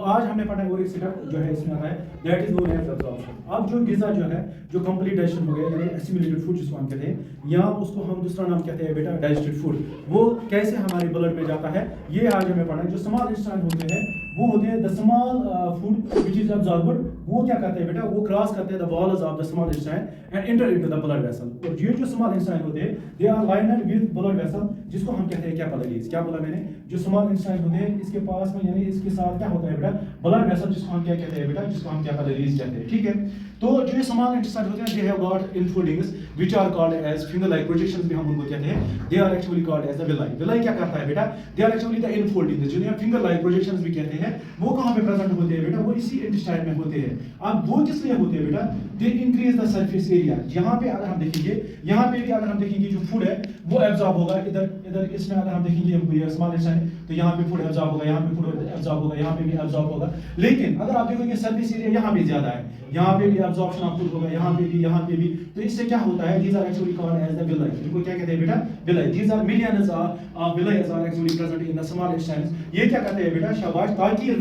आज हमने पढ़ा है वो एक स्टेप जो है इसमें आता है that is known as absorption. अब जो गिज़ा जो है जो कंप्लीट डाइजेशन हो गया यानी एसिमिलेटेड फूड जिसको हम कहते हैं या उसको हम दूसरा नाम कहते हैं बेटा डाइजेस्टेड फूड, वो कैसे हमारे ब्लड में जाता है ये आज हमें पढ़ा है। जो स्मॉल इंटेस्टाइन होते हैं वो होते हैं the small food which is absorbed, वो क्या करते हैं बेटा वो क्रॉस करते हैं the walls of the small intestine and enter into the blood vessel. और ये जो स्मॉल इंटेस्टाइन होते हैं they are lined with blood vessel जिसको हम कहते हैं कैपिलरीज। क्या बोला मैंने, जो स्मॉल इंटेस्टाइन होते हैं इसके पास में यानी इसके साथ क्या होता है बेटा ब्लड वेसल जिसको हम क्या कहते हैं बेटा जिसको हम कैपिलरीज कहते हैं। ठीक है, तो जो स्मॉल इंटेस्टाइन होते हैं they have got infoldings which are called as finger like projections भी हम उनको कहते हैं। They are actually called as the villi. Villi क्या करता है बेटा, they are actually the infoldings जिन्हें फिंगर लाइक प्रोजेक्शंस भी कहते हैं। वो कहां पे प्रेजेंट होते हैं बेटा, वो इसी इंटेस्टाइन में होते हैं। अब वो किस लिए होते हैं बेटा, they increase the surface area. यहाँ पे अगर हम देखेंगे यहाँ पे भी अगर हम देखेंगे जो फूड है वो एब्जॉर्ब होगा। इधर इधर इसमें अगर हम देखेंगे स्मॉल इंटेस्टाइन तो यहाँ पे फूड एब्जॉर्ब होगा, यहाँ पे फूड एब्जॉर्ब होगा, यहाँ पे भी एब्जॉर्ब होगा। लेकिन अगर आप देखोगे सरफेस एरिया यहाँ पे ज्यादा है, यहाँ पे भी एब्जॉर्प्शन ऑफ फूड होगा, यहाँ पे भी, यहाँ पे भी। तो इससे क्या होता है, these are actually called as the villi। इनको क्या कहते हैं बेटा, villi। these are millions of villi are actually present in the small intestines। ये क्या कहते हैं बेटा, शाबाश, ताकि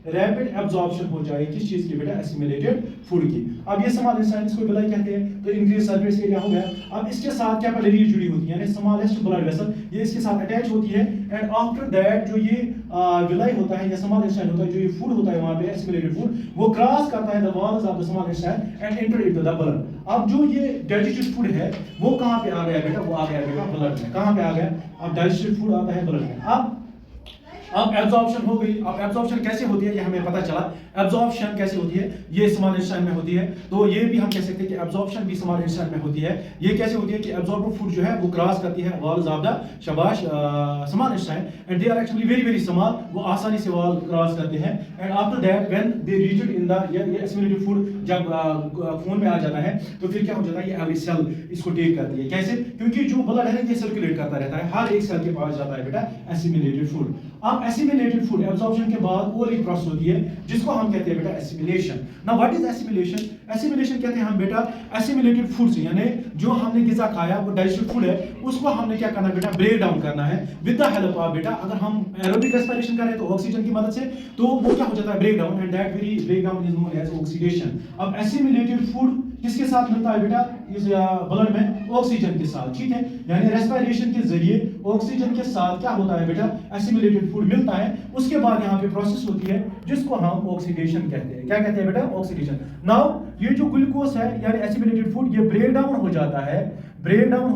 रैपिड एब्जॉर्प्शन हो जाए किस चीज की बेटा, एसिमिलेटेड फूड की। अब ये स्मॉल इंटेस्टाइन इसको विलाई कहते हैं, तो इंक्रीज सरफेस एरिया हो गया। अब इसके साथ कैपिलरीज जुड़ी होती है यानी स्मॉलेस्ट ब्लड वेसल, ये इसके साथ अटैच होती है। एंड आफ्टर दैट जो ये विलाई होता है या स्मॉल इंटेस्टाइन होता है, जो ये फूड होता है वहां पे एसिमिलेटेड फूड, वो क्रॉस करता है the walls of the small intestine and enter into the blood. अब जो ये डाइजेस्टेड फूड है वो कहां पे आ गया बेटा, वो आ गया बेटा ब्लड में। कहां पे आ गया, अब डाइजेस्टेड फूड आता है ब्लड में। अब एब्जॉर्प्शन हो गई। अब एब्जॉर्प्शन कैसे होती है ये हमें पता चला। एब्जॉर्प्शन कैसे होती है, ये स्मॉल इंटेस्टाइन में होती है। तो ये भी हम कह सकते हैं कि एब्जॉर्प्शन भी स्मॉल इंटेस्टाइन में होती है। ये कैसे होती है कि एब्जॉर्ब्ड फूड जो है वो क्रॉस करती है वॉल्स ऑफ द शाबाश small intestine and they are actually very very small. वो आसानी से वॉल क्रॉस करते हैं। And after that when they reach in the ये एसिमिलेटेड फूड जब खून में आ जाता है तो फिर क्या हो जाता है, ये एवरी सेल इसको टेक करती है। कैसे, क्योंकि जो ब्लड है ये सर्कुलेट करता रहता है, हर एक सेल के पास जाता है बेटा एसिमिलेटेड फूड। अब एसिमिलेटेड फूड एब्जॉर्प्शन के बाद और एक प्रोसेस होती है जिसको हम कहते हैं बेटा assimilation. Now what is assimilation? Assimilation कहते हैं हम बेटा एसिमिलेटेड फूड से यानी जो हमने गिज़ा खाया वो डाइजेस्टेड फूड है उसको हमने क्या करना है बेटा, ब्रेक डाउन करना है विद द हेल्प ऑफ बेटा, अगर हम एरोबिक रेस्पिरेशन करें तो ऑक्सीजन की मदद से, तो वो क्या हो जाता है break down and that very break down is known as oxidation. अब एसिमिलेटेड फूड किसके साथ मिलता है बेटा, इस ब्लड में ऑक्सीजन के साथ। ठीक है, यानी रेस्पिरेशन के जरिए ऑक्सीजन के साथ क्या होता है बेटा, एसिमिलेटेड फूड मिलता है। उसके बाद यहाँ पे प्रोसेस होती है जिसको हम ऑक्सीडेशन कहते हैं। क्या कहते हैं बेटा, ऑक्सीडेशन। नाउ ये जो ग्लूकोज है यानी एसिमिलेटेड फूड ये ब्रेक डाउन हो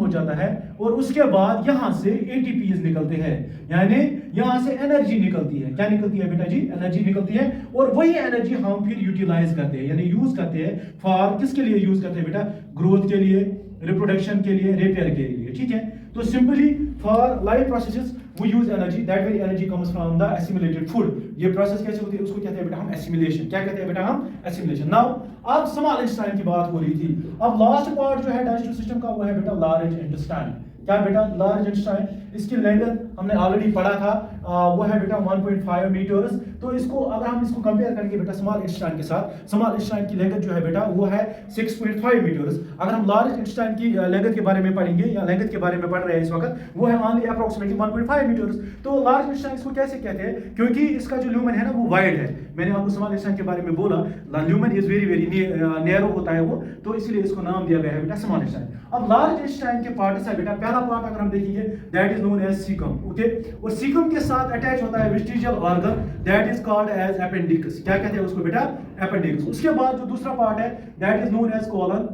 जाता है और उसके बाद यहाँ से एटीपीज निकलते हैं यानी यहाँ से एनर्जी निकलती है। क्या निकलती है बेटा जी, एनर्जी निकलती है। और वही एनर्जी हम फिर यूटिलाइज करते हैं यानी यूज करते हैं फॉर किसके लिए यूज करते हैं बेटा, ग्रोथ के लिए, रिप्रोडक्शन के लिए, रिपेयर के लिए। ठीक है, तो simply for life processes we use energy, that very energy comes from the assimilated food। ये प्रोसेस कैसे होती है उसको कहते हैं बेटा हम एसिमिलेशन। क्या कहते हैं बेटा हम एसिमिलेशन। नाउ अब स्मॉल इंटेस्टाइन की बात हो रही थी, अब लास्ट पार्ट जो है डाइजेस्टिव सिस्टम का वो है बेटा लार्ज इंटेस्टाइन। क्या बेटा, लार्ज इंटेस्टाइन, इसकी लेंथ हमने ऑलरेडी पढ़ा था, वो है बेटा 1.5 मीटर्स। तो इसको अगर हम इसको कंपेयर करेंगे बेटा स्मॉल इंटेस्टाइन के साथ, स्मॉल इंटेस्टाइन की लेंथ जो है बेटा वो है 6.5 मीटर्स। अगर हम लार्ज इंटेस्टाइन की लेंथ के बारे में पढ़ेंगे या लेंथ के बारे में पढ़ रहे हैं इस वक्त, वो है ओनली अप्रोक्सीमेटली 1.5 मीटर्स। तो लार्ज इंटेस्टाइन इसको कैसे कहते हैं, क्योंकि इसका जो ल्यूमेन है ना वो वाइड है। मैंने आपको स्मॉल इंटेस्टाइन के बारे में बोला lumen is very very narrow होता है वो, तो इसलिए इसको नाम दिया गया है बेटा स्मॉल इंटेस्टाइन। अब लार्ज इंटेस्टाइन के पार्ट्स है बेटा, पहला पार्ट अगर हम देखेंगे that is known as caecum. Okay, और सीकम के साथ अटैच होता है vestigial organ that is called as appendix. क्या कहते हैं उसको बेटा, अपेंडिक्स। उसके बाद जो दूसरा पार्ट है that is known as colon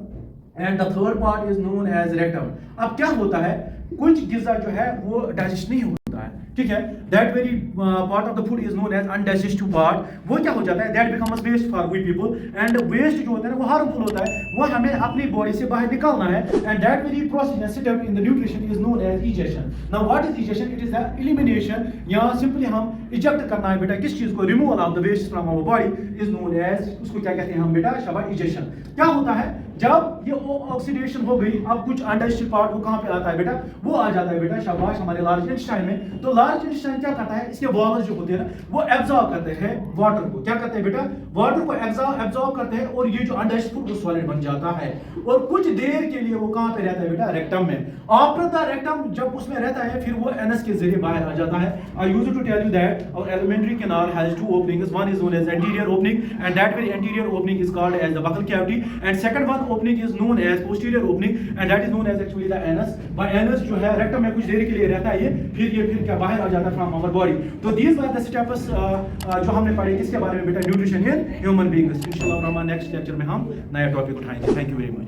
and the third part is known as rectum. अब क्या होता है, कुछ गिज़ा जो है वो डाइजेस्ट नहीं होता है। ठीक है, that very part of the food is known as undigestive part. वो क्या हो जाता है, that becomes waste for we people and waste जो होता है वो हार्मफुल होता है, वो हमें अपनी बॉडी से बाहर निकालना है। And that very procedure step in the nutrition is known as egestion. Now what is egestion? It is the elimination या सिंपली हम इजेक्ट करना है बेटा किस चीज को, removal of the waste from our body is known as, उसको क्या कहते हैं हम बेटा, शाबाश, इजेशन। क्या होता है, जब ये ऑक्सीडेशन हो गई, अब कुछ अनडाइजेस्टेड पार्ट वो कहाँ पे आता है बेटा, वो आ जाता है बेटा शाबाश हमारे लार्ज इंटेस्टाइन में। तो लार्ज इंटेस्टाइन क्या करता है, इसके वॉल्स जो होते हैं ना वो एब्जॉर्ब करते हैं वाटर को, क्या करते हैं बेटा, वाटर को एब्जॉर्ब करते हैं, और ये जो अनडाइजेस्टेड फूड वो सॉलिड बन जाता है, और कुछ देर के लिए वो कहाँ पे रहता है बेटा, रेक्टम में। आफ्टर द रेक्टम जब उसमें रहता है फिर वो एनस के जरिए बाहर आ जाता है। I used to tell you that our alimentary canal has two openings, one is known as anterior opening and that very anterior opening is called as the buccal cavity, and second one opening is known as posterior opening and that is known as actually the anus. By anus जो है rectum में कुछ देर के लिए रहता है ये फिर क्या बाहर आ जाता है फ्रॉम आवर बॉडी। तो दीस वर द स्टेप्स जो हमने पढ़े किसके बारे में बेटा, न्यूट्रिशन इन ह्यूमन बीइंग्स। इंशाल्लाह रहमान नेक्स्ट लेक्चर में हम नया टॉपिक उठाएंगे। Thank you very much.